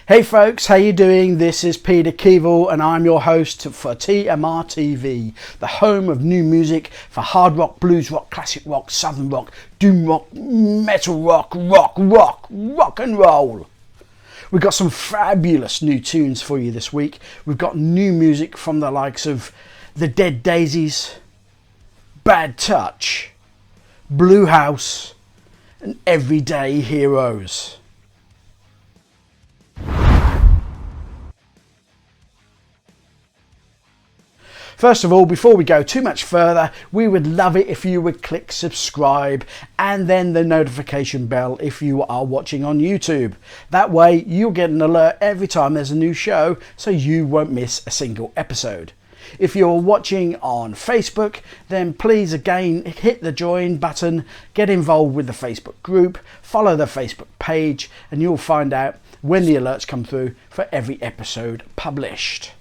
Hey folks, how you doing? This is Peter Keevil and I'm your host for TMR TV, the home of new music for hard rock, blues rock, classic rock, southern rock, doom rock, metal rock, rock and roll. We've got some fabulous new tunes for you this week. We've got new music from the likes of the Dead Daisies, Bad Touch, Bluhauz and Everyday Heroes. First of all, before we go too much further, we would love it if you would click subscribe and then the notification bell if you are watching on YouTube. That way you'll get an alert every time there's a new show, so you won't miss a single episode. If you're watching on Facebook, then please again hit the join button, get involved with the Facebook group, follow the Facebook page, and you'll find out when the alerts come through for every episode published.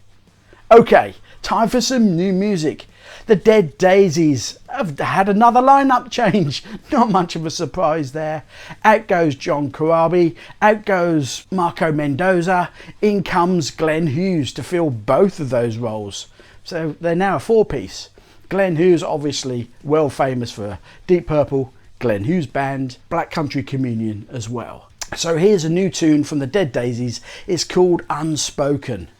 Okay, time for some new music. The Dead Daisies have had another lineup change. Not much of a surprise there. Out goes John Corabi, out goes Marco Mendoza, in comes Glenn Hughes to fill both of those roles. So they're now a four-piece. Glenn Hughes, obviously well famous for Deep Purple, Glenn Hughes Band, Black Country Communion as well. So here's a new tune from the Dead Daisies. It's called Unspoken.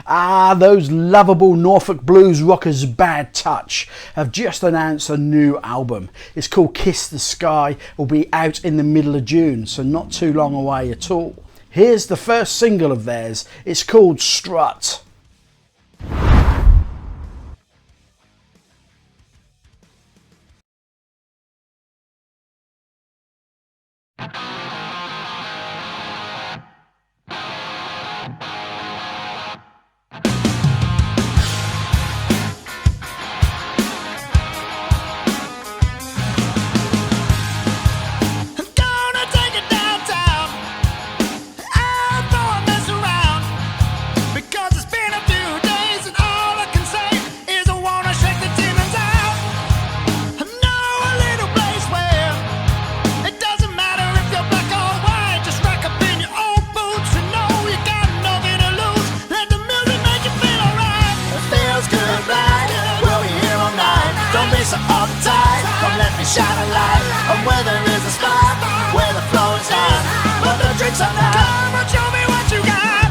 Those lovable Norfolk blues rockers Bad Touch have just announced a new album. It's called Kiss the Sky. It will be out in the middle of June, so not too long away at all. Here's the first single of theirs. It's called Strut. Shine a light on where there is a spot, where the flow is hot, but the drinks are not. Come on, show me what you got.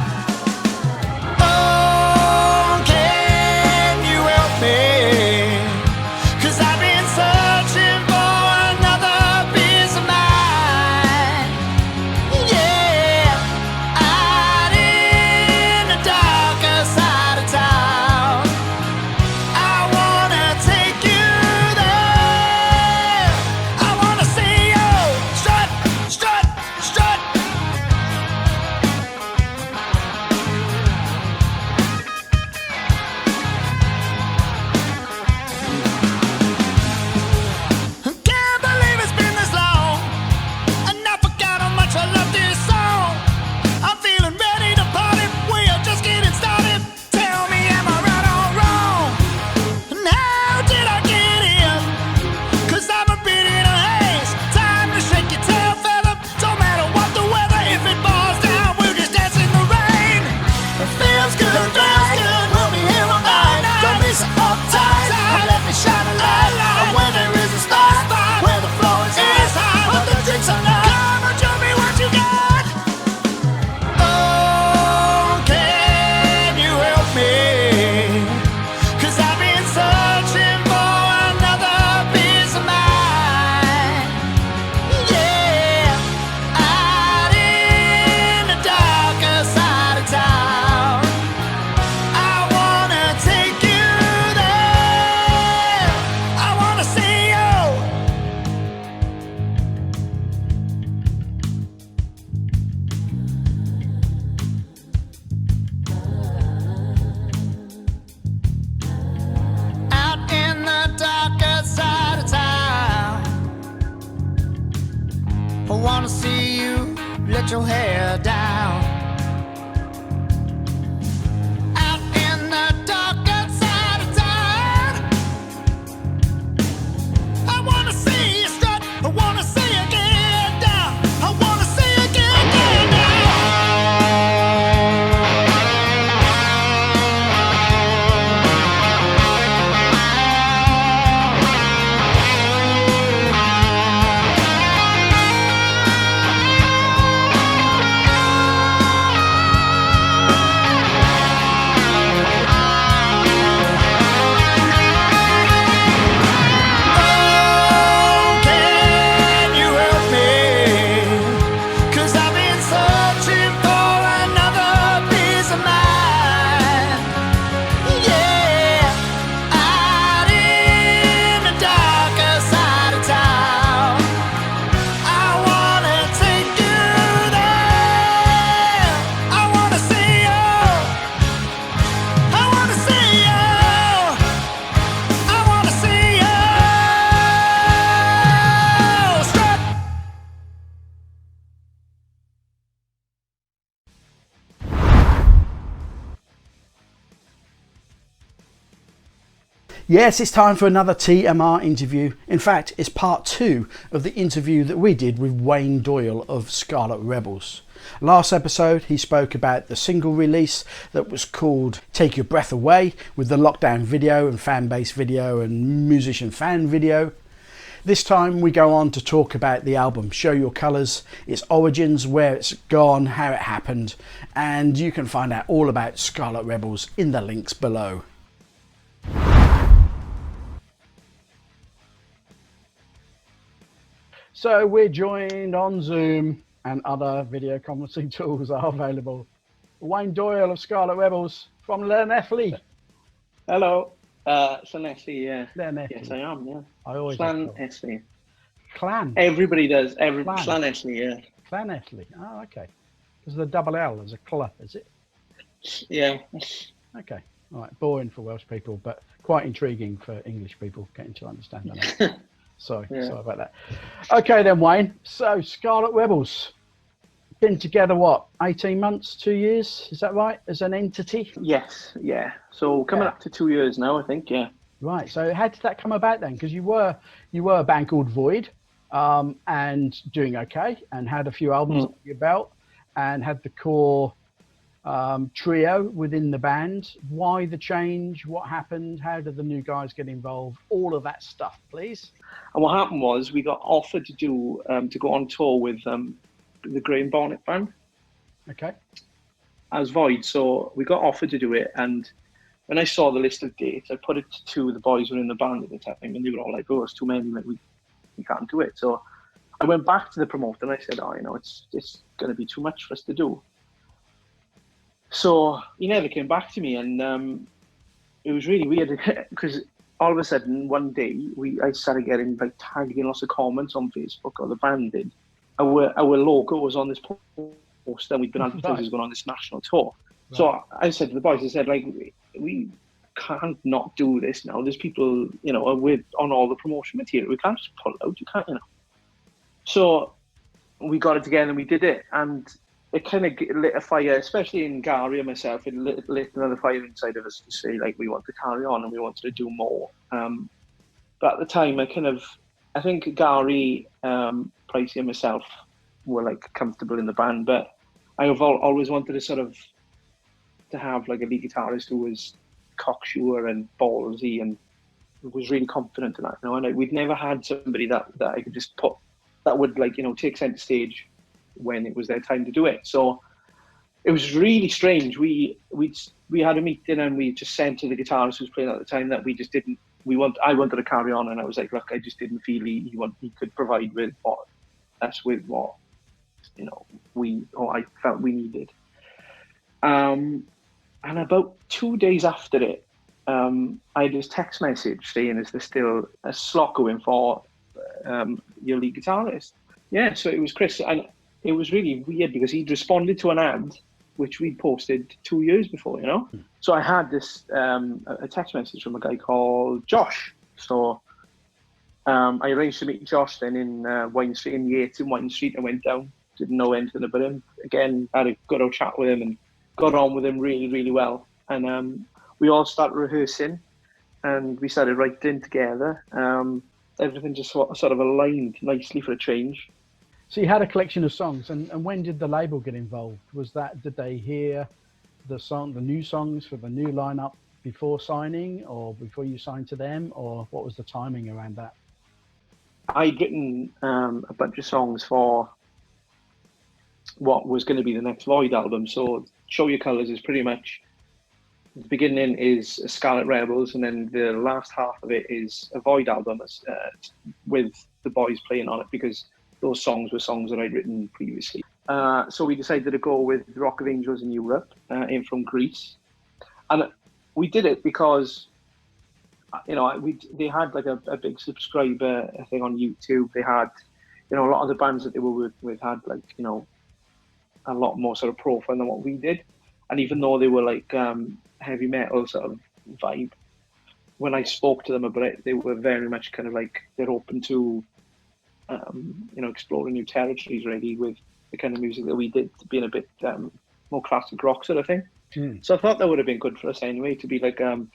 Oh, can you help me? 'Cause I've been searching for another piece of mind. Yeah, out in the darker side of town. I wanna take you. I wanna see you let your hair down. Out in the darker side of town. I wanna see you strut. I wanna see you get down. I wanna see you get Yes, it's time for another TMR interview. In fact, it's part 2 of the interview that we did with Wayne Doyle of Scarlet Rebels. Last episode, he spoke about the single release that was called Take Your Breath Away, with the lockdown video and fan base video and musician fan video. This time we go on to talk about the album Show Your Colours, its origins, where it's gone, how it happened, and you can find out all about Scarlet Rebels in the links below. So we're joined on Zoom and other video conferencing tools are available. Wayne Doyle of Scarlet Rebels from Llanelli. Hello, Llanelli, yeah. Llanelli. Yes, I am, yeah. I always Llanelli. Clan. Everybody does. Llanelli, yeah. Llanelli. Oh, okay. Because the double L is a cl, is it? Yeah. Okay. All right. Boring for Welsh people, but quite intriguing for English people getting to understand that. Sorry about that. Okay then, Wayne. So Scarlet Rebels been together what, 18 months, 2 years? Is that right? As an entity? Yes, yeah. So coming up to 2 years now, I think, yeah. Right. So how did that come about then? Because you were a band called Void, and doing okay, and had a few albums under your belt, and had the core trio within the band. Why the change? What happened? How did the new guys get involved? All of that stuff, please. And what happened was we got offered to do to go on tour with the Graham Bonnet band. Okay. As Void, so we got offered to do it, and when I saw the list of dates, I put it to two of the boys who were in the band at the time, and they were all like, "Oh, it's too many. Like, we can't do it." So I went back to the promoter and I said, "Oh, you know, it's going to be too much for us to do." So he never came back to me, and it was really weird because all of a sudden one day I started getting like tagged in lots of comments on Facebook, or the band did. Our logo was on this post, and we'd been advertised as going on this national tour. Right. So I said to the boys, I said, like, we can't not do this now. There's people, you know, we're on all the promotion material. We can't just pull it out. You can't, you know. So we got it together and we did it, and it kind of lit a fire, especially in Gary and myself. It lit another fire inside of us to say, like, we want to carry on and we wanted to do more. But at the time, I think Gary, Pricey and myself were like comfortable in the band, but I have always wanted to have like a lead guitarist who was cocksure and ballsy and was really confident in that, you know. And we'd never had somebody that I could just put, that would, like, you know, take center stage when it was their time to do it. So it was really strange. We had a meeting and we just said to the guitarist who was playing at the time that we just didn't. I wanted to carry on, and I was like, look, I just didn't feel he could provide with what you know I felt we needed. And about 2 days after it, I had this text message saying, "Is there still a slot going for your lead guitarist?" Yeah, so it was Chris, and it was really weird because he'd responded to an ad which we'd posted 2 years before, you know. So I had this a text message from a guy called Josh. So I arranged to meet Josh then in Wine Street, in Yates in Wine Street. I went down, didn't know anything about him. Again, had a good old chat with him and got on with him really, really well. And we all started rehearsing and we started writing together. Everything just sort of aligned nicely for a change. So you had a collection of songs, and when did the label get involved? Did they hear the new songs for the new lineup before signing, or before you signed to them, or what was the timing around that? I'd written a bunch of songs for what was going to be the next Void album. So Show Your Colours is pretty much, the beginning is Scarlet Rebels, and then the last half of it is a Void album with the boys playing on it, because those songs were songs that I'd written previously. So we decided to go with Rock of Angels in Europe, in from Greece. And we did it because, you know, they had like a big subscriber thing on YouTube. They had, you know, a lot of the bands that they were with had, like, you know, a lot more sort of profile than what we did. And even though they were like heavy metal sort of vibe, when I spoke to them about it, they were very much kind of like, they're open to, you know, exploring new territories really with the kind of music that we did, being a bit more classic rock sort of thing. So I thought that would have been good for us anyway, to be like a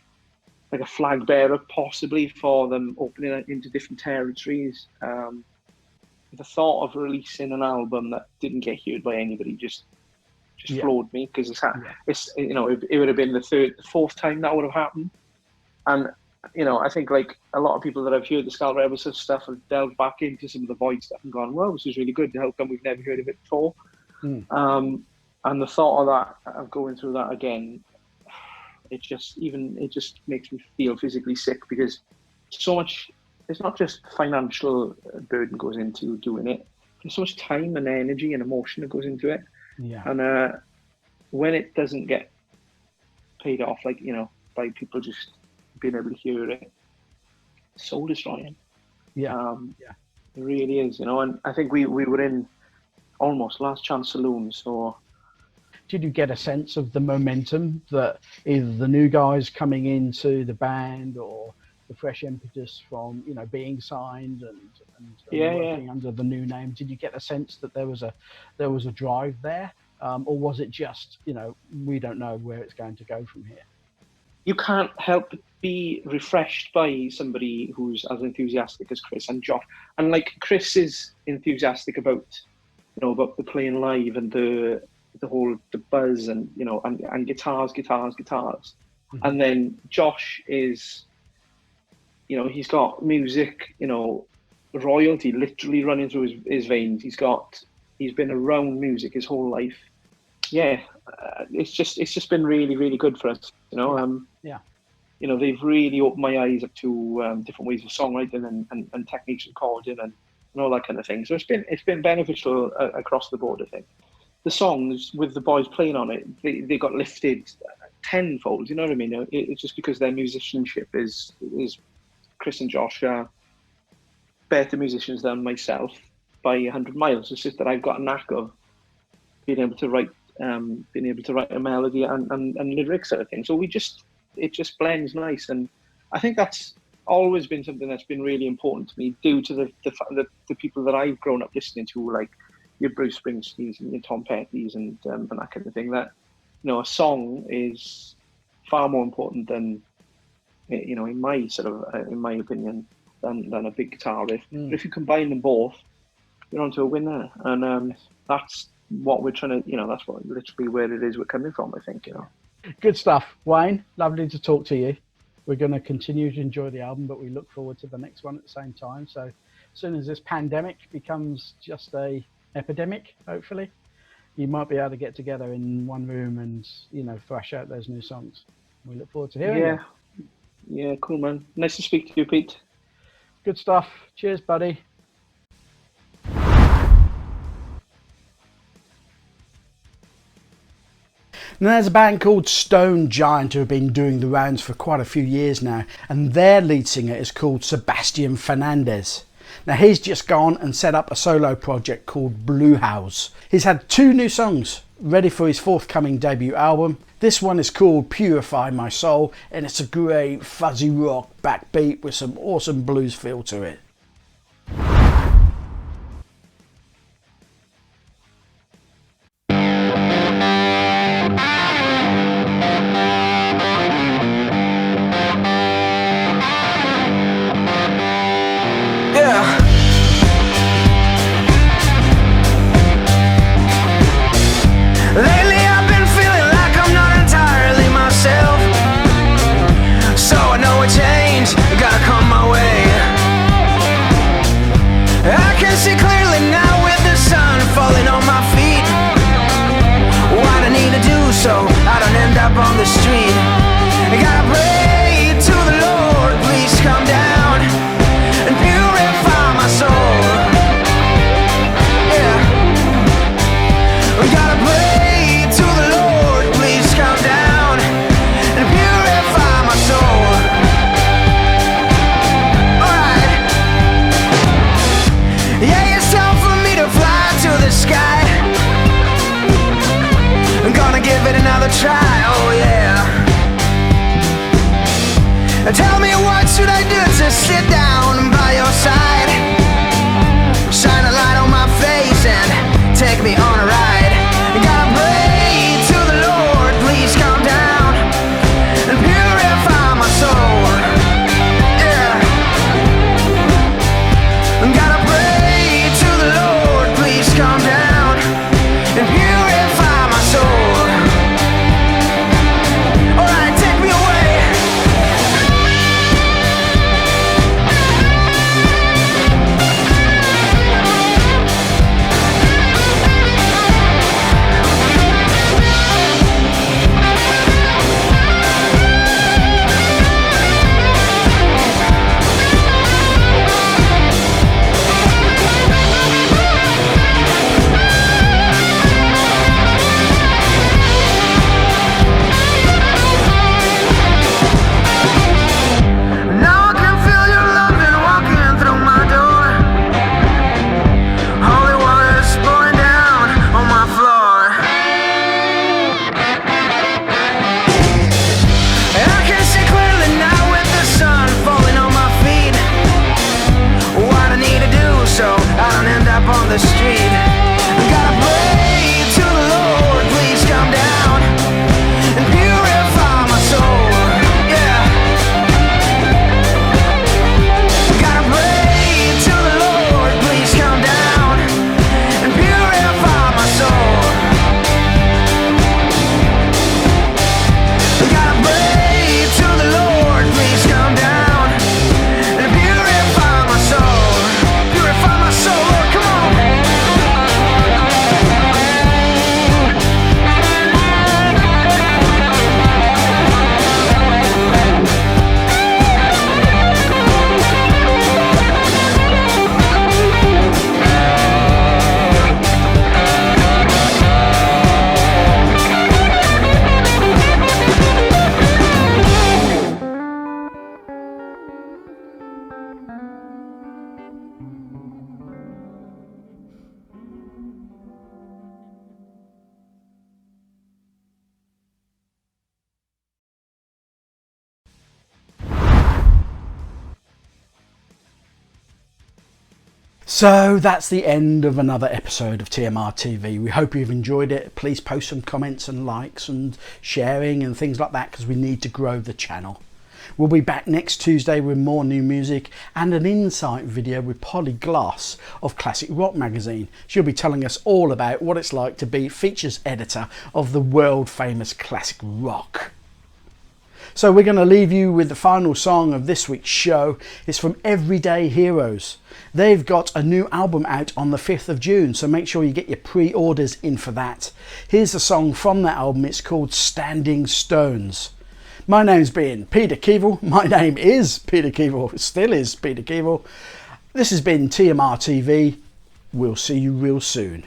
flag bearer possibly for them, opening into different territories. The thought of releasing an album that didn't get heard by anybody just floored me, because it's you know, it would have been the fourth time that would have happened. And you know, I think like a lot of people that have heard the Scarlet Rebels stuff have delved back into some of the Void stuff and gone, "Well, this is really good. How come we've never heard of it before?" And the thought of that, of going through that again, it just makes me feel physically sick, because so much. It's not just financial burden goes into doing it. There's so much time and energy and emotion that goes into it. Yeah. And when it doesn't get paid off, like, you know, by people just being able to hear it, it's soul destroying. Yeah. It really is, you know. And I think we were in almost last chance saloon, so. Did you get a sense of the momentum that either the new guys coming into the band or the fresh impetus from, you know, being signed and working under the new name? Did you get a sense that there was a drive there, or was it just, you know, we don't know where it's going to go from here? You can't help but be refreshed by somebody who's as enthusiastic as Chris and Josh. And like, Chris is enthusiastic about, you know, about the playing live and the buzz and, you know, and guitars. Mm-hmm. And then Josh is, you know, he's got music, you know, royalty literally running through his veins. He's been around music his whole life. Yeah, it's just been really, really good for us, you know. You know, they've really opened my eyes up to different ways of songwriting and techniques of recording and all that kind of thing. So it's been beneficial across the board, I think. The songs with the boys playing on it, they got lifted tenfold. You know what I mean? It's just because their musicianship is Chris and Josh are better musicians than myself by 100 miles. It's just that I've got a knack of being able to write a melody and lyrics sort of thing. So it just blends nice, and I think that's always been something that's been really important to me, due to the people that I've grown up listening to, like your Bruce Springsteens and your Tom Petty's and that kind of thing. That, you know, a song is far more important than, you know, in my opinion, than a big guitar riff. But if you combine them both, you're onto a winner, and that's what we're trying to, you know, that's what literally where it is we're coming from, I think, you know. Good stuff, Wayne. Lovely to talk to you. We're going to continue to enjoy the album, but we look forward to the next one at the same time. So as soon as this pandemic becomes just a epidemic, hopefully, you might be able to get together in one room and, you know, thrash out those new songs. We look forward to hearing them. Yeah, cool, man. Nice to speak to you, Pete. Good stuff. Cheers, buddy. Now, there's a band called Stone Giant who have been doing the rounds for quite a few years now, and their lead singer is called Sebastian Fernandez. Now, he's just gone and set up a solo project called Bluhauz. He's had 2 new songs ready for his forthcoming debut album. This one is called Purify My Soul, and it's a great fuzzy rock backbeat with some awesome blues feel to it. Gotta come my way. So that's the end of another episode of TMR TV. We hope you've enjoyed it. Please post some comments and likes and sharing and things like that, because we need to grow the channel. We'll be back next Tuesday with more new music and an insight video with Polly Glass of Classic Rock magazine. She'll be telling us all about what it's like to be features editor of the world famous Classic Rock. So we're going to leave you with the final song of this week's show. It's from Everyday Heroes. They've got a new album out on the 5th of June, so make sure you get your pre-orders in for that. Here's a song from that album. It's called Standing Stones. My name's been Peter Keevil. My name is Peter Keevil. Still is Peter Keevil. This has been TMR TV. We'll see you real soon.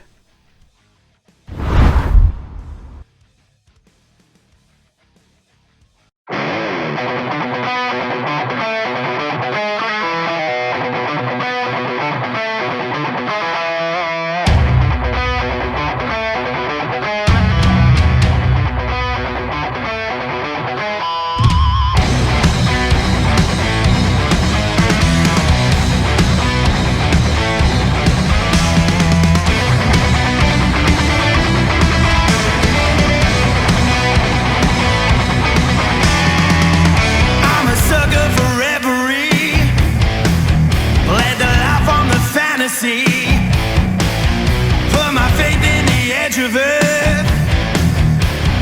Put my faith in the edge of it.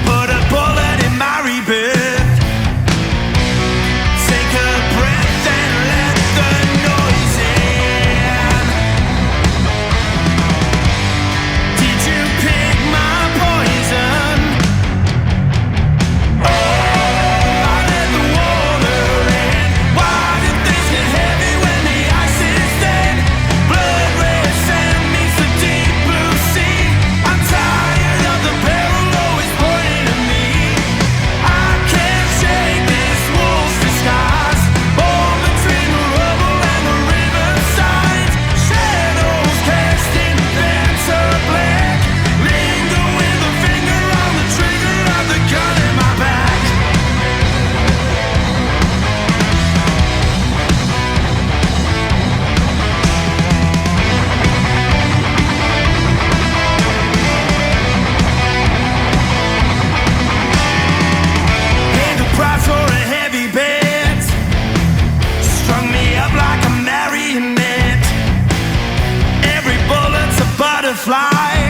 Put a bullet in my rebirth. Take a breath and let the noise in. Did you pick my poison? Oh, I let the water in. Why did things get heavy when the ice is thin? Blood red sand meets the deep blue sea. I'm tired of the barrel always pointing at me. I can't shake this wolf's disguise. Born between the rubble and the riverside. Shadows casting lantern black. Linger with a finger on the trigger of the gun in my back. Paid the price for a heavy bed. Strung me up like a marionette. Every bullet's a butterfly.